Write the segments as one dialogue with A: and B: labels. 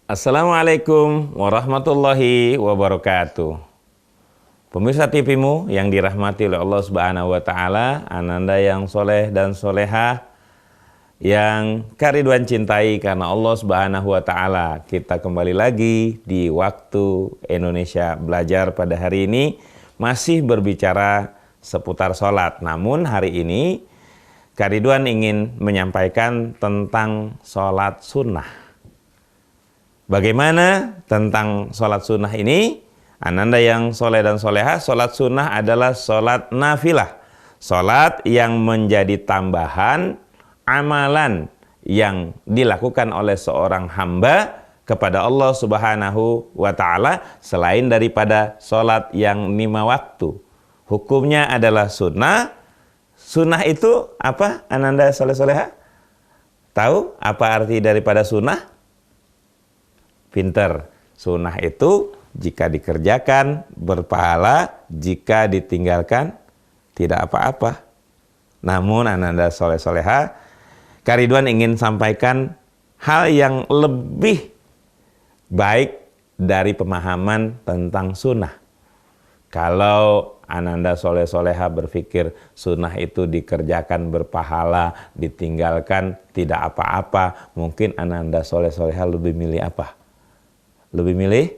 A: Assalamualaikum warahmatullahi wabarakatuh. Pemirsa TV-mu yang dirahmati oleh Allah Subhanahu wa Ta'ala, ananda yang soleh dan solehah yang Kak cintai karena Allah Subhanahu wa Ta'ala. Kita kembali lagi di waktu Indonesia Belajar pada hari ini, masih berbicara seputar sholat. Namun hari ini Kak Ridwan ingin menyampaikan tentang sholat sunnah. Bagaimana tentang sholat sunnah ini? Ananda yang soleh dan soleha, sholat sunnah adalah sholat nafilah. Sholat yang menjadi tambahan amalan yang dilakukan oleh seorang hamba kepada Allah Subhanahu wa Ta'ala selain daripada sholat yang 5 waktu. Hukumnya adalah sunnah. Sunnah itu apa? Ananda soleh soleha? Tahu apa arti daripada sunnah? Pinter. Sunnah itu jika dikerjakan berpahala, jika ditinggalkan tidak apa-apa. Namun ananda soleh soleha, Kak Ridwan ingin sampaikan hal yang lebih baik dari pemahaman tentang sunnah. Kalau ananda soleh soleha berpikir sunnah itu dikerjakan berpahala, ditinggalkan tidak apa-apa, mungkin ananda soleh soleha lebih milih apa? Lebih milih?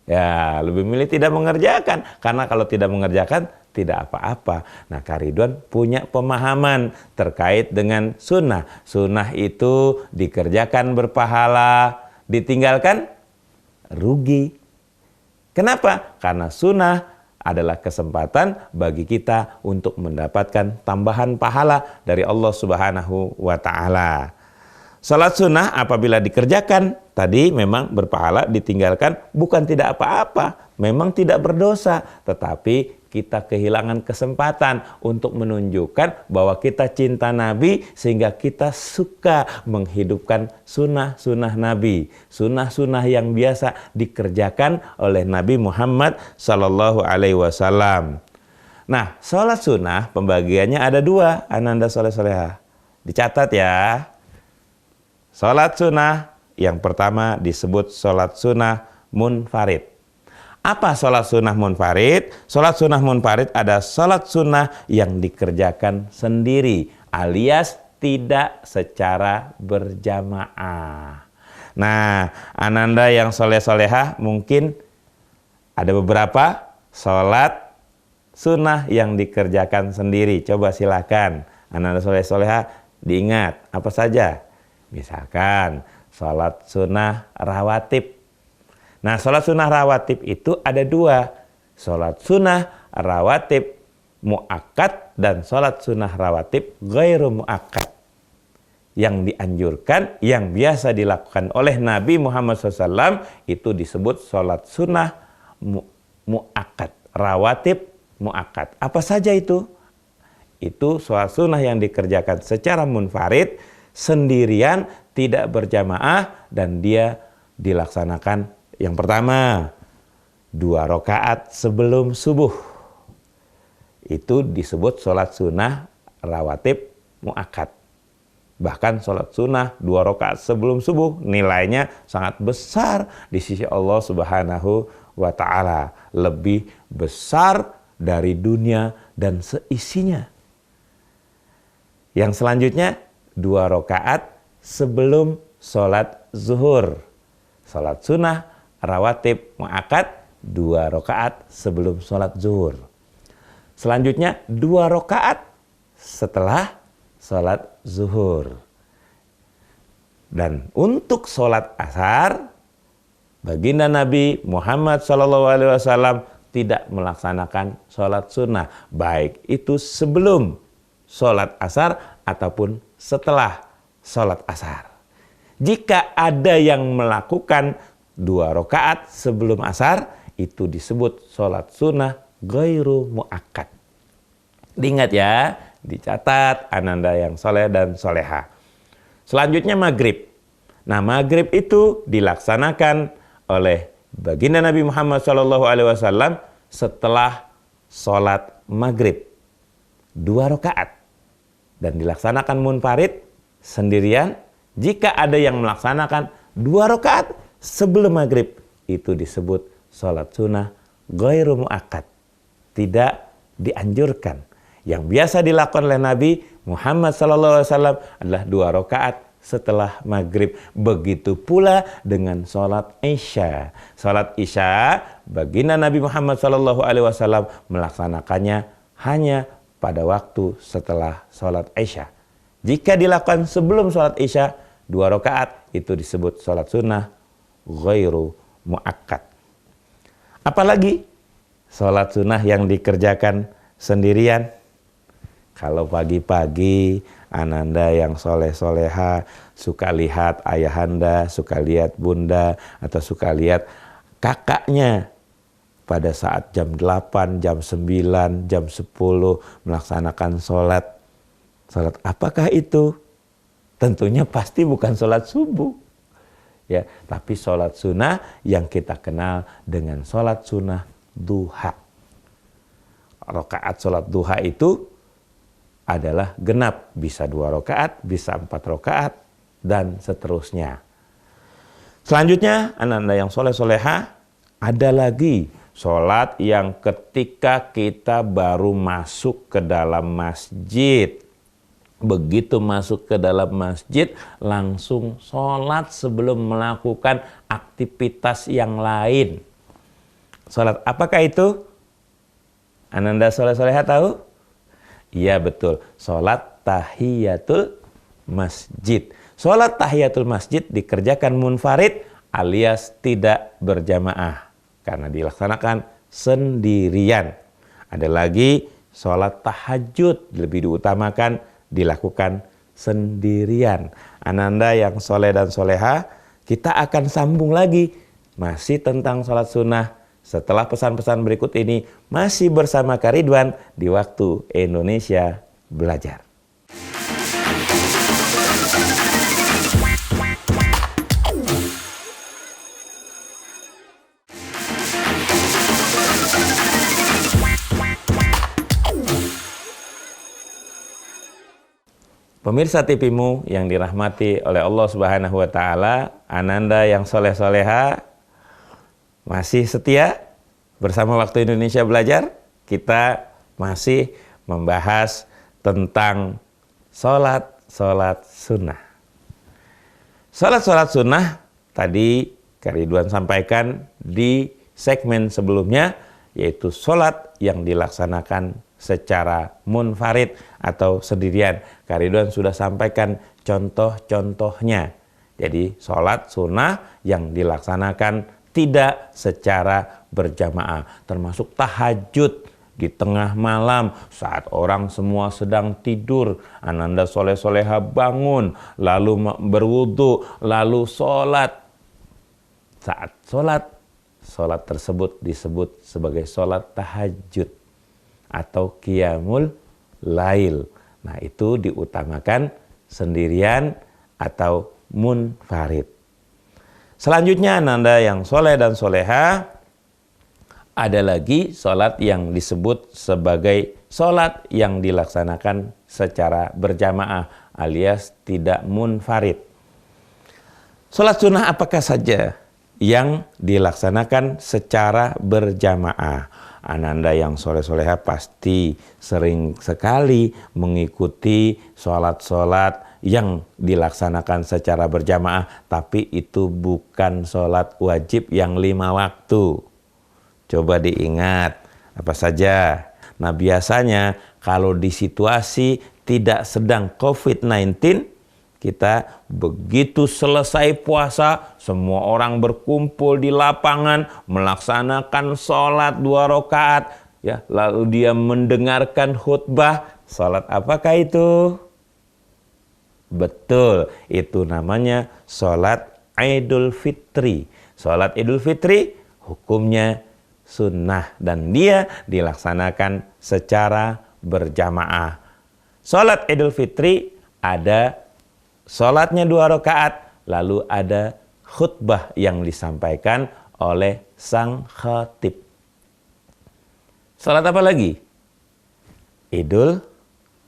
A: Ya, lebih milih tidak mengerjakan. Karena kalau tidak mengerjakan, tidak apa-apa. Nah, Kak Ridwan punya pemahaman terkait dengan sunnah. Sunnah itu dikerjakan berpahala, ditinggalkan rugi. Kenapa? Karena sunnah adalah kesempatan bagi kita untuk mendapatkan tambahan pahala dari Allah Subhanahu wa Ta'ala. Salat sunnah apabila dikerjakan tadi memang berpahala, ditinggalkan bukan tidak apa-apa, memang tidak berdosa, tetapi kita kehilangan kesempatan untuk menunjukkan bahwa kita cinta Nabi sehingga kita suka menghidupkan sunnah-sunnah Nabi, sunnah-sunnah yang biasa dikerjakan oleh Nabi Muhammad Sallallahu Alaihi Wasallam. Nah, sholat sunnah pembagiannya ada 2, ananda soleh soleha. Dicatat ya. Sholat sunnah yang pertama disebut sholat sunnah munfarid. Apa sholat sunnah munfarid? Sholat sunnah munfarid ada sholat sunnah yang dikerjakan sendiri alias tidak secara berjamaah. Nah, ananda yang soleh-solehah mungkin ada beberapa sholat sunnah yang dikerjakan sendiri. Coba silakan ananda soleh-solehah diingat apa saja. Misalkan sholat sunnah rawatib. Nah, sholat sunnah rawatib itu ada 2. Sholat sunnah rawatib mu'akkad dan sholat sunnah rawatib ghairu mu'akkad. Yang dianjurkan, yang biasa dilakukan oleh Nabi Muhammad SAW itu disebut sholat sunnah mu'akkad. Rawatib mu'akkad. Apa saja itu? Itu sholat sunnah yang dikerjakan secara munfarid, sendirian, tidak berjamaah, dan dia dilaksanakan yang pertama 2 rakaat sebelum subuh. Itu disebut sholat sunnah rawatib mu'akkad. Bahkan sholat sunnah 2 rakaat sebelum subuh nilainya sangat besar di sisi Allah Subhanahu wa Ta'ala, lebih besar dari dunia dan seisinya. Yang selanjutnya 2 rakaat sebelum sholat zuhur. Sholat sunnah rawatib mu'akkad 2 rakaat sebelum sholat zuhur. Selanjutnya 2 rakaat setelah sholat zuhur. Dan untuk sholat asar, baginda Nabi Muhammad SAW tidak melaksanakan sholat sunnah, baik itu sebelum sholat asar ataupun setelah sholat asar. Jika ada yang melakukan 2 rakaat sebelum asar, itu disebut sholat sunnah ghairu mu'akkad. Diingat ya, dicatat ananda yang soleh dan soleha. Selanjutnya maghrib. Nah, maghrib itu dilaksanakan oleh baginda Nabi Muhammad SAW setelah sholat maghrib 2 rakaat. Dan dilaksanakan munfarid sendirian. Jika ada yang melaksanakan 2 rakaat sebelum maghrib itu disebut sholat sunnah ghairu muakkad, tidak dianjurkan. Yang biasa dilakukan oleh Nabi Muhammad SAW adalah 2 rakaat setelah maghrib. Begitu pula dengan sholat isya. Sholat isya, baginda Nabi Muhammad SAW melaksanakannya hanya pada waktu setelah sholat isya. Jika dilakukan sebelum sholat isya, 2 rakaat itu disebut sholat sunnah ghairu muakkad. Apalagi sholat sunnah yang dikerjakan sendirian. Kalau pagi-pagi ananda yang soleh-soleha suka lihat ayahanda, suka lihat bunda, atau suka lihat kakaknya pada saat jam 8, jam 9, jam 10 melaksanakan sholat. Sholat apakah itu? Tentunya pasti bukan sholat subuh. Ya, tapi sholat sunnah yang kita kenal dengan sholat sunnah duha. Rakaat sholat duha itu adalah genap, bisa 2 rakaat, bisa 4 rakaat, dan seterusnya. Selanjutnya, ananda yang soleh-soleha, ada lagi sholat yang ketika kita baru masuk ke dalam masjid. Begitu masuk ke dalam masjid, langsung sholat sebelum melakukan aktivitas yang lain. Sholat apakah itu? Ananda soleh-soleha tahu? Iya betul, sholat tahiyatul masjid. Sholat tahiyatul masjid dikerjakan munfarid alias tidak berjamaah karena dilaksanakan sendirian. Ada lagi sholat tahajud, lebih diutamakan dilakukan sendirian. Ananda yang soleh dan soleha, kita akan sambung lagi masih tentang sholat sunnah setelah pesan-pesan berikut ini, masih bersama Kak Ridwan di Waktu Indonesia Belajar. Pemirsa TV-mu yang dirahmati oleh Allah Subhanahu wa Ta'ala, ananda yang soleh-soleha, masih setia bersama Waktu Indonesia Belajar. Kita masih membahas tentang sholat sunnah. Sholat sunnah tadi Kak Ridwan sampaikan di segmen sebelumnya, yaitu sholat yang dilaksanakan secara munfarid atau sendirian. Kak Ridwan sudah sampaikan contoh-contohnya. Jadi sholat sunnah yang dilaksanakan tidak secara berjamaah, termasuk tahajud di tengah malam saat orang semua sedang tidur. Ananda soleh-soleha bangun, lalu berwudu, lalu sholat. Saat sholat tersebut disebut sebagai sholat tahajud atau qiyamul lail. Nah, itu diutamakan sendirian atau munfarid. Selanjutnya, ananda yang soleh dan soleha, ada lagi sholat yang disebut sebagai sholat yang dilaksanakan secara berjamaah alias tidak munfarid. Sholat sunnah apakah saja yang dilaksanakan secara berjamaah? Ananda yang soleh-soleha pasti sering sekali mengikuti sholat-sholat yang dilaksanakan secara berjamaah, tapi itu bukan sholat wajib yang 5 waktu. Coba diingat apa saja. Nah, biasanya kalau di situasi tidak sedang COVID-19, kita begitu selesai puasa, semua orang berkumpul di lapangan, melaksanakan sholat 2 rakaat, ya, lalu dia mendengarkan khutbah. Sholat apakah itu? Betul, itu namanya sholat Idul Fitri. Sholat Idul Fitri hukumnya sunnah dan dia dilaksanakan secara berjamaah. Sholat Idul Fitri ada sholatnya 2 rakaat, lalu ada khutbah yang disampaikan oleh sang khatib. Sholat apa lagi? Idul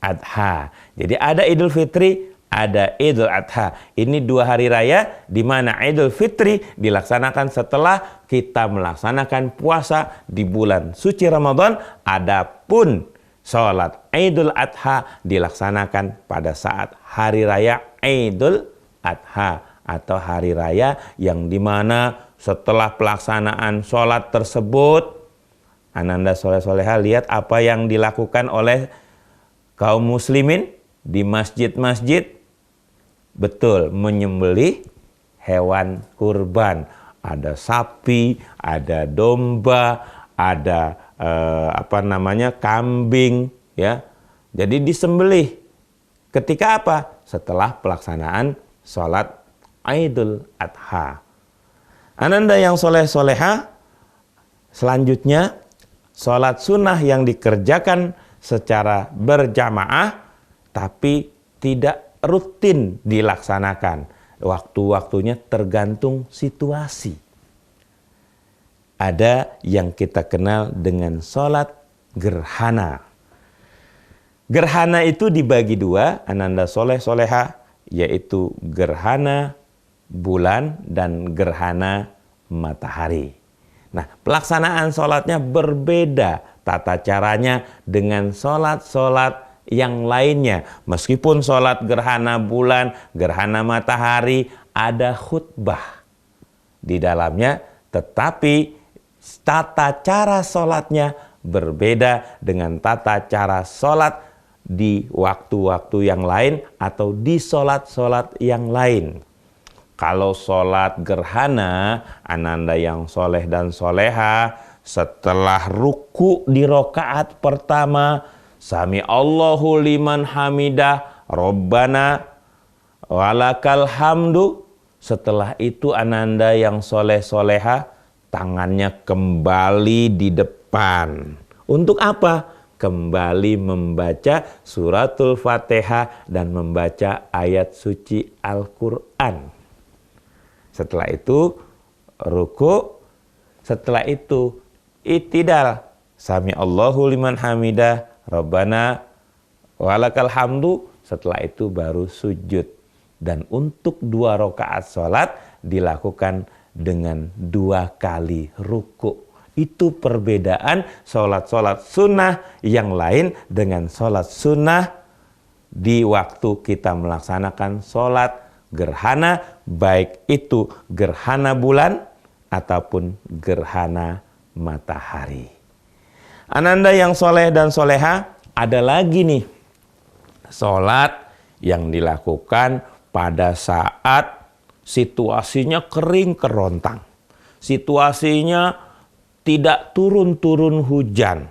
A: Adha. Jadi ada Idul Fitri, ada Idul Adha. Ini 2 hari raya di mana Idul Fitri dilaksanakan setelah kita melaksanakan puasa di bulan suci Ramadan. Adapun sholat Idul Adha dilaksanakan pada saat hari raya Idul Adha atau hari raya yang dimana setelah pelaksanaan sholat tersebut, Ananda soleh-soleha, lihat apa yang dilakukan oleh kaum muslimin di masjid-masjid. Betul, menyembelih hewan kurban. Ada sapi, ada domba, ada kambing, ya. Jadi disembelih. Ketika apa? Setelah pelaksanaan sholat Idul Adha. Ananda yang soleh-soleha, selanjutnya sholat sunnah yang dikerjakan secara berjamaah tapi tidak rutin dilaksanakan. Waktu-waktunya tergantung situasi. Ada yang kita kenal dengan sholat gerhana. Gerhana itu dibagi 2, Ananda soleh-soleha, yaitu gerhana bulan dan gerhana matahari. Nah, pelaksanaan sholatnya berbeda tata caranya dengan sholat-sholat yang lainnya. Meskipun sholat gerhana bulan, gerhana matahari ada khutbah di dalamnya, tetapi tata cara sholatnya berbeda dengan tata cara sholat di waktu-waktu yang lain atau di sholat-sholat yang lain. Kalau sholat gerhana, Ananda yang soleh dan soleha, setelah ruku di rokaat pertama, Sami Allahu liman hamidah, Rabbana walakal hamdu. Setelah itu Ananda yang soleh-soleha, tangannya kembali di depan. Untuk apa? Kembali membaca suratul Fatihah dan membaca ayat suci Al-Quran. Setelah itu ruku, setelah itu i'tidal, Sami Allahu liman hamidah, Rabbana walakal hamdu. Setelah itu baru sujud. Dan untuk 2 rakaat sholat dilakukan dengan 2 kali ruku. Itu perbedaan sholat-sholat sunnah yang lain dengan sholat sunnah di waktu kita melaksanakan sholat gerhana, baik itu gerhana bulan ataupun gerhana matahari. Ananda yang soleh dan soleha, ada lagi nih sholat yang dilakukan pada saat situasinya kering kerontang. Situasinya tidak turun-turun hujan.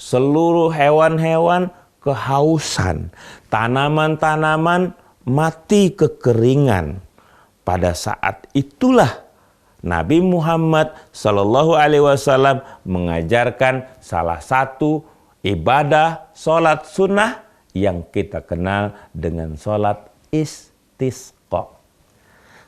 A: Seluruh hewan-hewan kehausan. Tanaman-tanaman mati kekeringan. Pada saat itulah Nabi Muhammad SAW mengajarkan salah satu ibadah sholat sunnah yang kita kenal dengan sholat istisqa.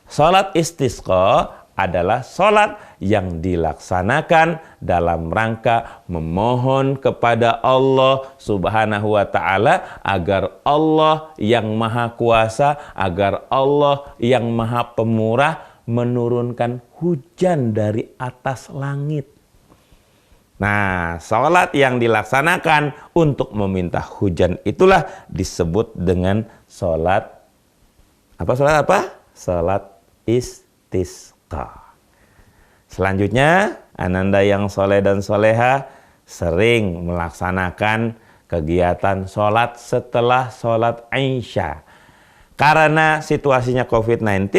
A: Sholat istisqa adalah sholat yang dilaksanakan dalam rangka memohon kepada Allah Subhanahu wa Ta'ala agar Allah yang Maha Kuasa, agar Allah yang Maha Pemurah menurunkan hujan dari atas langit. Nah, sholat yang dilaksanakan untuk meminta hujan itulah disebut dengan sholat apa? Sholat apa? Sholat istisqa. Selanjutnya, Ananda yang soleh dan soleha sering melaksanakan kegiatan sholat setelah sholat Isya. Karena situasinya COVID-19,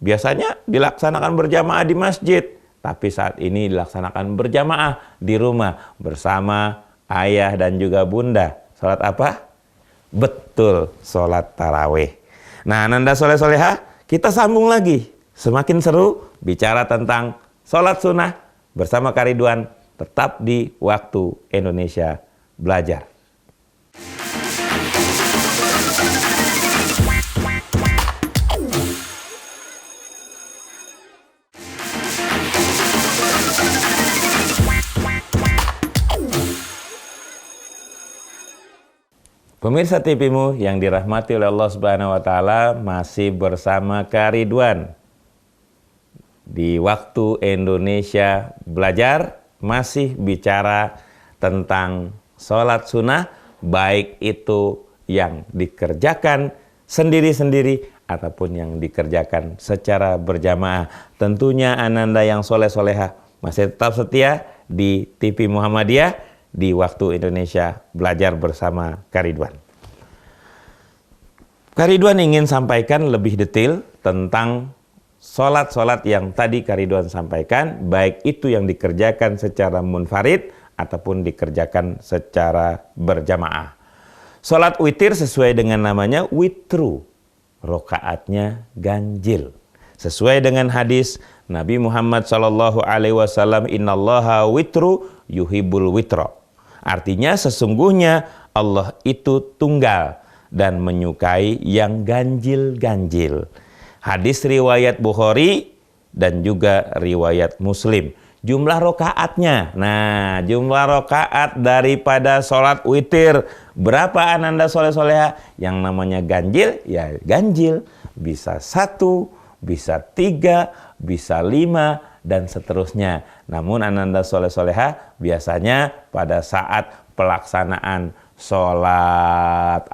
A: biasanya dilaksanakan berjamaah di masjid. Tapi saat ini dilaksanakan berjamaah di rumah bersama ayah dan juga bunda. Sholat apa? Betul, sholat tarawih. Nah, Ananda soleh soleha, kita sambung lagi. Semakin seru bicara tentang sholat sunnah bersama Kariduan, tetap di Waktu Indonesia Belajar. Pemirsa TVmu yang dirahmati oleh Allah Subhanahu wa taala, masih bersama Kak Ridwan. Di waktu Indonesia belajar masih bicara tentang sholat sunnah, baik itu yang dikerjakan sendiri-sendiri ataupun yang dikerjakan secara berjamaah. Tentunya ananda yang soleh-soleha masih tetap setia di TV Muhammadiyah di waktu Indonesia belajar bersama Kak Ridwan. Kak Ridwan ingin sampaikan lebih detail tentang sholat-sholat yang tadi Kak Ridwan sampaikan, baik itu yang dikerjakan secara munfarid ataupun dikerjakan secara berjamaah. Sholat witir sesuai dengan namanya witru, rokaatnya ganjil. Sesuai dengan hadis Nabi Muhammad SAW, innallaha witru yuhibbul witro. Artinya sesungguhnya Allah itu tunggal dan menyukai yang ganjil-ganjil. Hadis riwayat Bukhari dan juga riwayat Muslim. Jumlah rokaatnya, nah jumlah rokaat daripada sholat witir, berapa ananda soleh-soleha? Yang namanya ganjil, ya ganjil. Bisa 1, bisa 3, bisa 5, dan seterusnya. Namun ananda soleh-soleha biasanya pada saat pelaksanaan sholat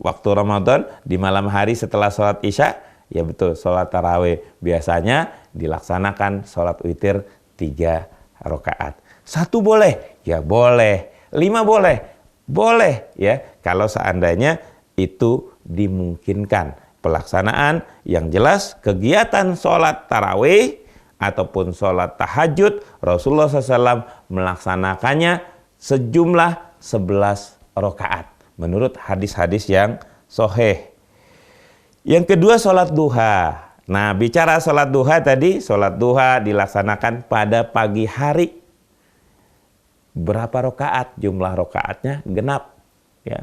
A: waktu Ramadan di malam hari setelah sholat isya, ya betul, sholat tarawih biasanya dilaksanakan sholat witir 3 rakaat. 1 boleh? Ya boleh. 5 boleh? Boleh ya, kalau seandainya itu dimungkinkan. Pelaksanaan yang jelas kegiatan sholat tarawih ataupun sholat tahajud, Rasulullah SAW melaksanakannya sejumlah 11 rakaat menurut hadis-hadis yang sahih. Yang kedua, sholat duha. Nah, bicara sholat duha tadi, sholat duha dilaksanakan pada pagi hari. Berapa rakaat? Jumlah rakaatnya genap. Ya,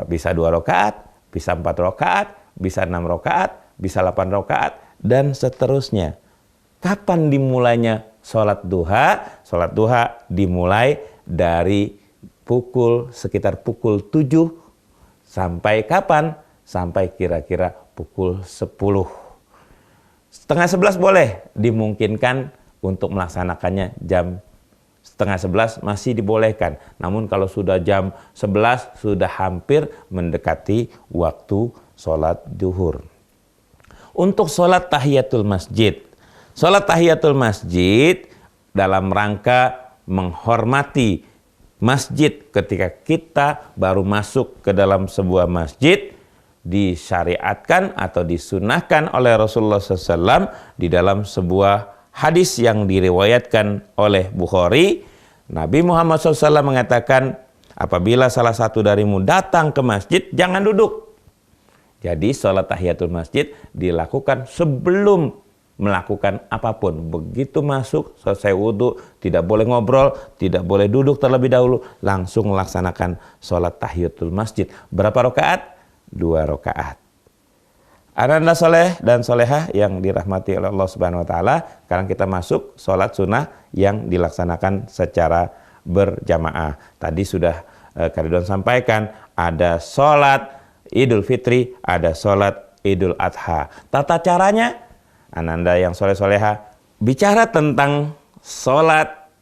A: bisa 2 rakaat, bisa 4 rakaat, bisa 6 rakaat, bisa 8 rakaat, dan seterusnya. Kapan dimulainya sholat duha? Sholat duha dimulai dari sekitar pukul 7 sampai kapan? Sampai kira-kira pukul 10. Setengah 11 boleh, dimungkinkan untuk melaksanakannya jam setengah 11 masih dibolehkan. Namun kalau sudah jam 11 sudah hampir mendekati waktu sholat duhur. Untuk sholat tahiyatul masjid. Sholat tahiyatul masjid dalam rangka menghormati masjid ketika kita baru masuk ke dalam sebuah masjid, disyariatkan atau disunahkan oleh Rasulullah SAW di dalam sebuah hadis yang diriwayatkan oleh Bukhari. Nabi Muhammad SAW mengatakan, apabila salah satu darimu datang ke masjid, jangan duduk. Jadi sholat tahiyatul masjid dilakukan sebelum melakukan apapun. Begitu masuk, selesai wudhu, tidak boleh ngobrol, tidak boleh duduk terlebih dahulu, langsung melaksanakan sholat tahiyatul masjid. Berapa rakaat? 2 rakaat. Ananda soleh dan solehah yang dirahmati oleh Allah Subhanahu wa taala, sekarang kita masuk sholat sunnah yang dilaksanakan secara berjamaah. Tadi sudah Kak Ridwan sampaikan, ada sholat Idul Fitri, ada sholat Idul Adha. Tata caranya, ananda yang soleh-soleha, bicara tentang sholat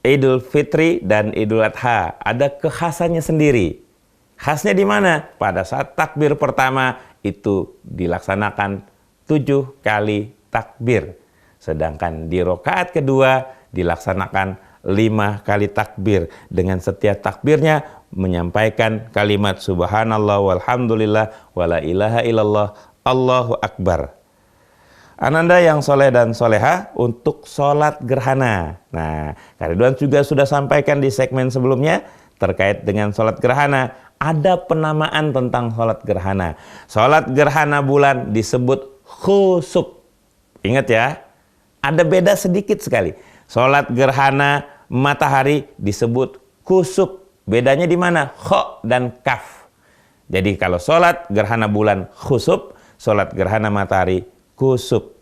A: Idul Fitri dan Idul Adha, ada kekhasannya sendiri. Khasnya di mana? Pada saat takbir pertama itu dilaksanakan 7 kali takbir. Sedangkan di rakaat kedua dilaksanakan 5 kali takbir. Dengan setiap takbirnya menyampaikan kalimat subhanallah walhamdulillah wala ilaha illallah Allahu Akbar. Ananda yang soleh dan soleha, untuk sholat gerhana. Nah, Kak Ridwan juga sudah sampaikan di segmen sebelumnya terkait dengan sholat gerhana. Ada penamaan tentang sholat gerhana. Sholat gerhana bulan disebut khusuf. Ingat ya, ada beda sedikit sekali. Sholat gerhana matahari disebut kusuf. Bedanya di mana? Kho dan kaf. Jadi kalau sholat gerhana bulan khusuf, sholat gerhana matahari kusuf.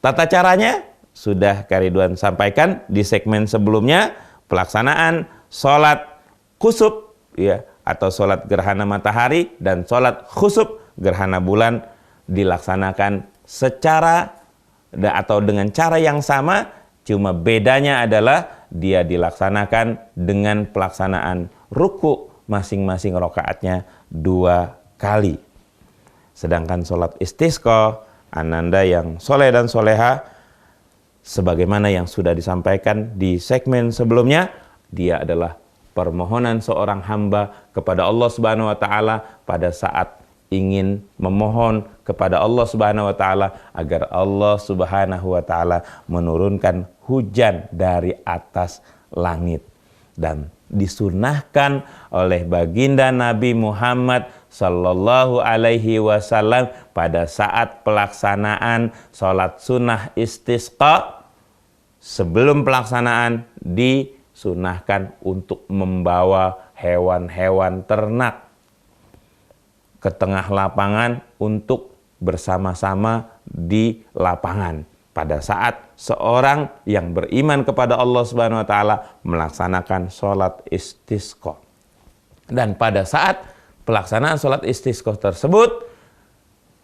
A: Tata caranya sudah Kak Ridwan sampaikan di segmen sebelumnya. Pelaksanaan sholat kusuf ya atau sholat gerhana matahari dan sholat khusuf gerhana bulan dilaksanakan secara atau dengan cara yang sama, cuma bedanya adalah dia dilaksanakan dengan pelaksanaan ruku masing-masing rakaatnya 2 kali. Sedangkan sholat istisqa, ananda yang soleh dan soleha, sebagaimana yang sudah disampaikan di segmen sebelumnya, dia adalah permohonan seorang hamba kepada Allah Subhanahu wa taala pada saat ingin memohon kepada Allah Subhanahu wa taala agar Allah Subhanahu wa taala menurunkan hujan dari atas langit. Dan disunahkan oleh baginda Nabi Muhammad sallallahu alaihi wasallam pada saat pelaksanaan sholat sunnah istisqa, sebelum pelaksanaan disunahkan untuk membawa hewan-hewan ternak ke tengah lapangan untuk bersama-sama di lapangan pada saat seorang yang beriman kepada Allah Subhanahu wa taala melaksanakan sholat istisqa. Dan pada saat pelaksanaan sholat istisqa tersebut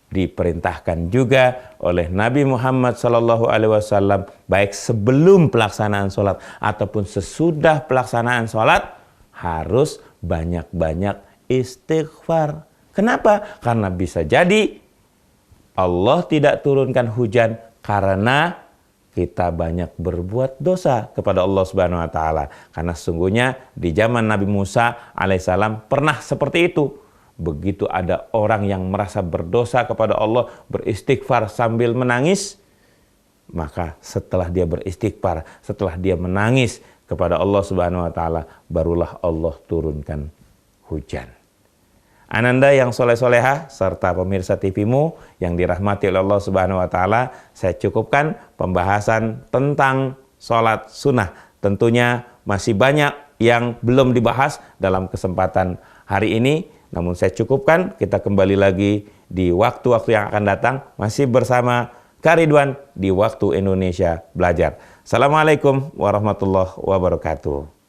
A: diperintahkan juga oleh Nabi Muhammad SAW, baik sebelum pelaksanaan sholat ataupun sesudah pelaksanaan sholat, harus banyak-banyak istighfar. Kenapa? Karena bisa jadi Allah tidak turunkan hujan karena kita banyak berbuat dosa kepada Allah Subhanahu wa taala. Karena sesungguhnya di zaman Nabi Musa alaihissalam pernah seperti itu. Begitu ada orang yang merasa berdosa kepada Allah, beristighfar sambil menangis, maka setelah dia beristighfar, setelah dia menangis kepada Allah Subhanahu wa taala, barulah Allah turunkan hujan. Ananda yang soleh-soleha serta pemirsa TV-mu yang dirahmati oleh Allah Subhanahu wa taala, saya cukupkan pembahasan tentang sholat sunnah. Tentunya masih banyak yang belum dibahas dalam kesempatan hari ini, namun saya cukupkan. Kita kembali lagi di waktu-waktu yang akan datang, masih bersama Kak Ridwan di Waktu Indonesia Belajar. Assalamualaikum warahmatullahi wabarakatuh.